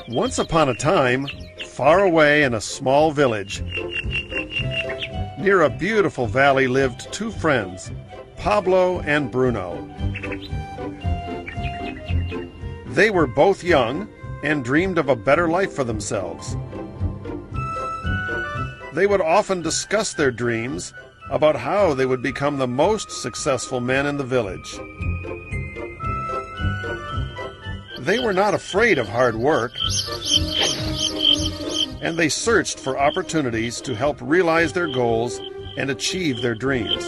Once upon a time, far away in a small village, near a beautiful valley lived two friends, Pablo and Bruno. They were both young and dreamed of a better life for themselves. They would often discuss their dreams about how they would become the most successful men in the village. They were not afraid of hard work, and they searched for opportunities to help realize their goals and achieve their dreams.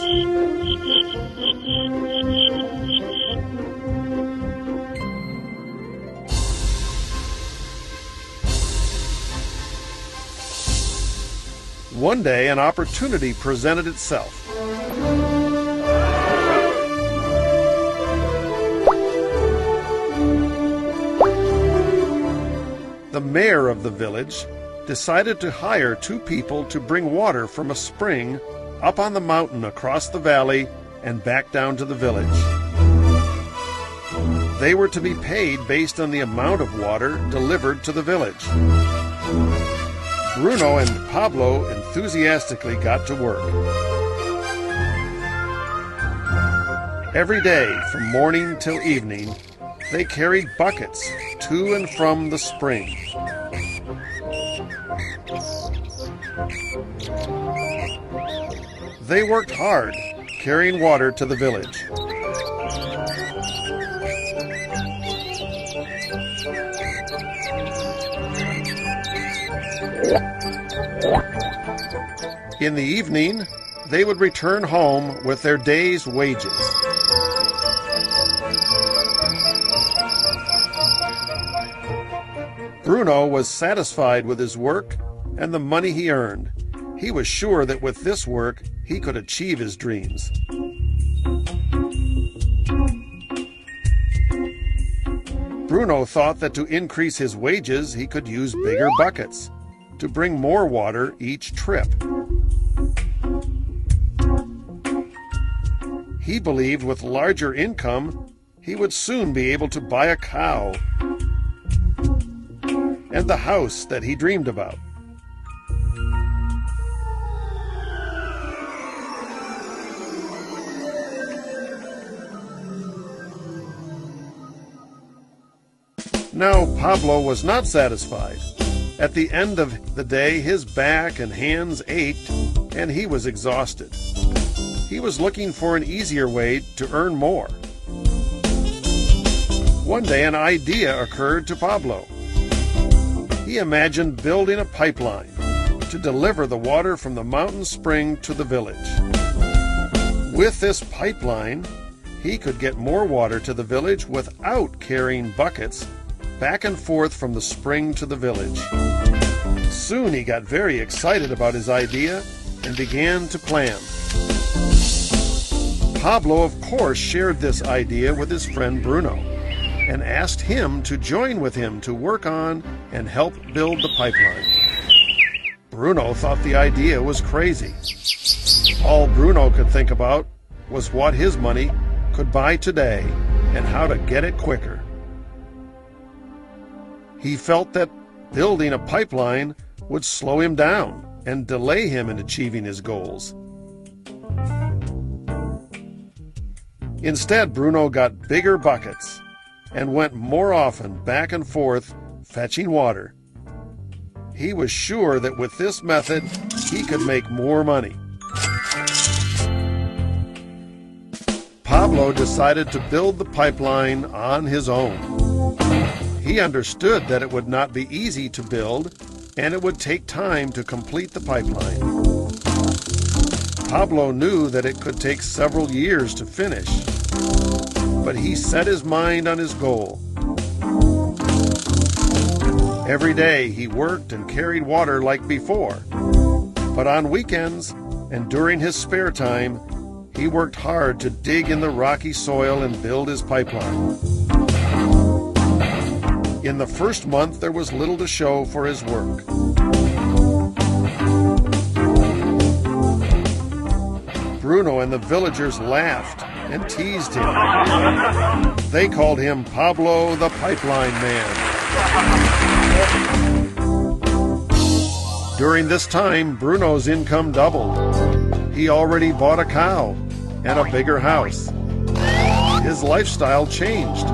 One day, an opportunity presented itself. The mayor of the village decided to hire two people to bring water from a spring up on the mountain across the valley and back down to the village. They were to be paid based on the amount of water delivered to the village. Bruno and Pablo enthusiastically got to work. Every day, from morning till evening, they carried buckets to and from the spring. They worked hard, carrying water to the village. In the evening, they would return home with their day's wages. Bruno was satisfied with his work and the money he earned. He was sure that with this work, he could achieve his dreams. Bruno thought that to increase his wages, he could use bigger buckets to bring more water each trip. He believed with larger income, he would soon be able to buy a cow and the house that he dreamed about. Now, Pablo was not satisfied. At the end of the day, his back and hands ached, and he was exhausted. He was looking for an easier way to earn more. One day, an idea occurred to Pablo. He imagined building a pipeline to deliver the water from the mountain spring to the village. With this pipeline, he could get more water to the village without carrying buckets back and forth from the spring to the village. Soon he got very excited about his idea and began to plan. Pablo, of course, shared this idea with his friend Bruno and asked him to join with him to work on and help build the pipeline. Bruno thought the idea was crazy. All Bruno could think about was what his money could buy today and how to get it quicker. He felt that building a pipeline would slow him down and delay him in achieving his goals. Instead, Bruno got bigger buckets and went more often back and forth fetching water. He was sure that with this method, he could make more money. Pablo decided to build the pipeline on his own. He understood that it would not be easy to build, and it would take time to complete the pipeline. Pablo knew that it could take several years to finish, but he set his mind on his goal. Every day he worked and carried water like before, but on weekends and during his spare time, he worked hard to dig in the rocky soil and build his pipeline. In the first month, there was little to show for his work. Bruno and the villagers laughed and teased him. They called him Pablo the Pipeline Man. During this time, Bruno's income doubled. He already bought a cow and a bigger house. His lifestyle changed.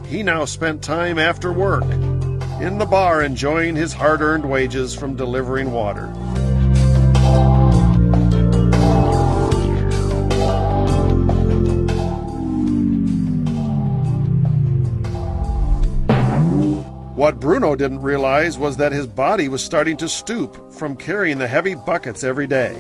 He now spent time after work in the bar enjoying his hard-earned wages from delivering water. What Bruno didn't realize was that his body was starting to stoop from carrying the heavy buckets every day.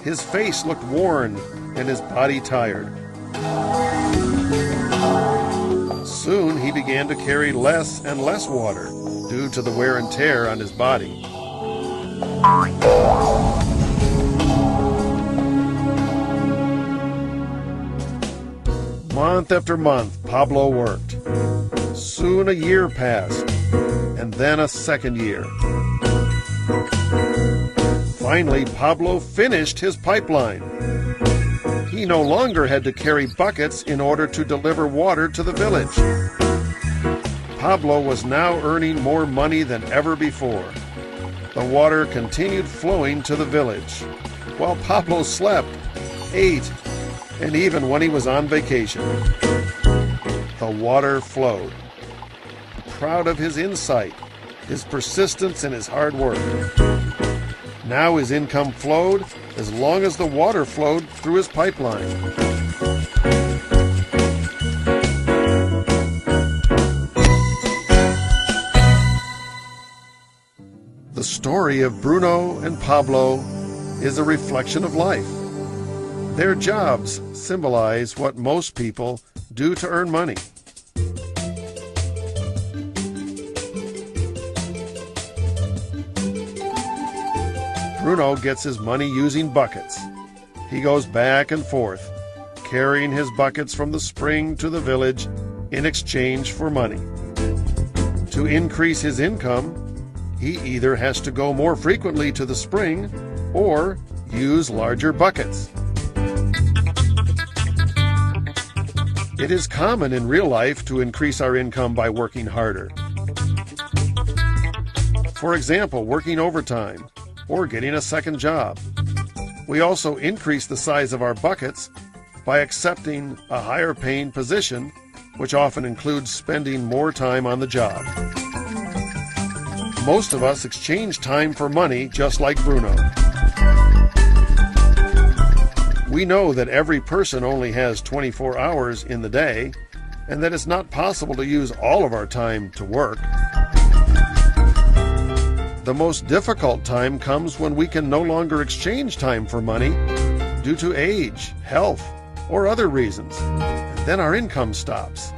His face looked worn and his body tired. Soon he began to carry less and less water due to the wear and tear on his body. Month after month, Pablo worked. Soon a year passed, and then a second year. Finally, Pablo finished his pipeline. He no longer had to carry buckets in order to deliver water to the village. Pablo was now earning more money than ever before. The water continued flowing to the village, while Pablo slept, ate, and even when he was on vacation. The water flowed. Proud of his insight, his persistence, and his hard work. Now his income flowed as long as the water flowed through his pipeline. The story of Bruno and Pablo is a reflection of life. Their jobs symbolize what most people do to earn money. Bruno gets his money using buckets. He goes back and forth, carrying his buckets from the spring to the village in exchange for money. To increase his income, he either has to go more frequently to the spring or use larger buckets. It is common in real life to increase our income by working harder. For example, working overtime or getting a second job. We also increase the size of our buckets by accepting a higher paying position, which often includes spending more time on the job. Most of us exchange time for money just like Bruno. We know that every person only has 24 hours in the day, and that it's not possible to use all of our time to work. The most difficult time comes when we can no longer exchange time for money due to age, health, or other reasons. Then our income stops.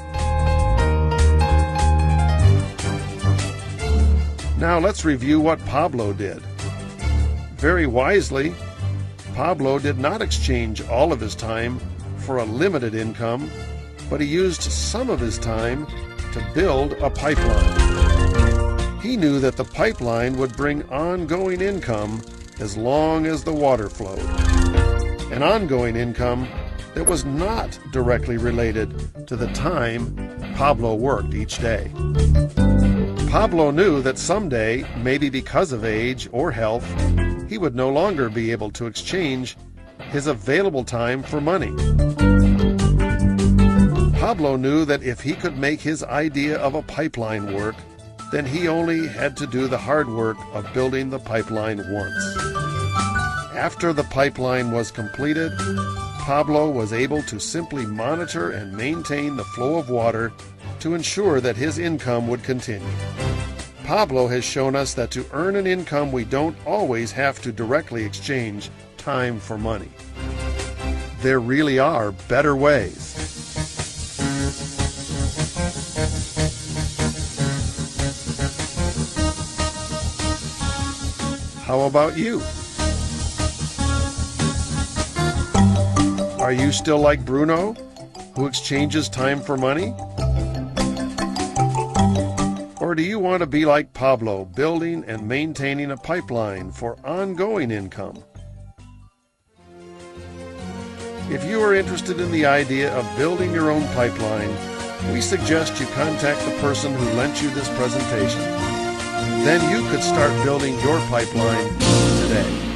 Now let's review what Pablo did. Very wisely, Pablo did not exchange all of his time for a limited income, but he used some of his time to build a pipeline. He knew that the pipeline would bring ongoing income as long as the water flowed. An ongoing income that was not directly related to the time Pablo worked each day. Pablo knew that someday, maybe because of age or health, he would no longer be able to exchange his available time for money. Pablo knew that if he could make his idea of a pipeline work, then he only had to do the hard work of building the pipeline once. After the pipeline was completed, Pablo was able to simply monitor and maintain the flow of water to ensure that his income would continue. Pablo has shown us that to earn an income, we don't always have to directly exchange time for money. There really are better ways. How about you? Are you still like Bruno, who exchanges time for money? Or do you want to be like Pablo, building and maintaining a pipeline for ongoing income? If you are interested in the idea of building your own pipeline, we suggest you contact the person who lent you this presentation. Then you could start building your pipeline today.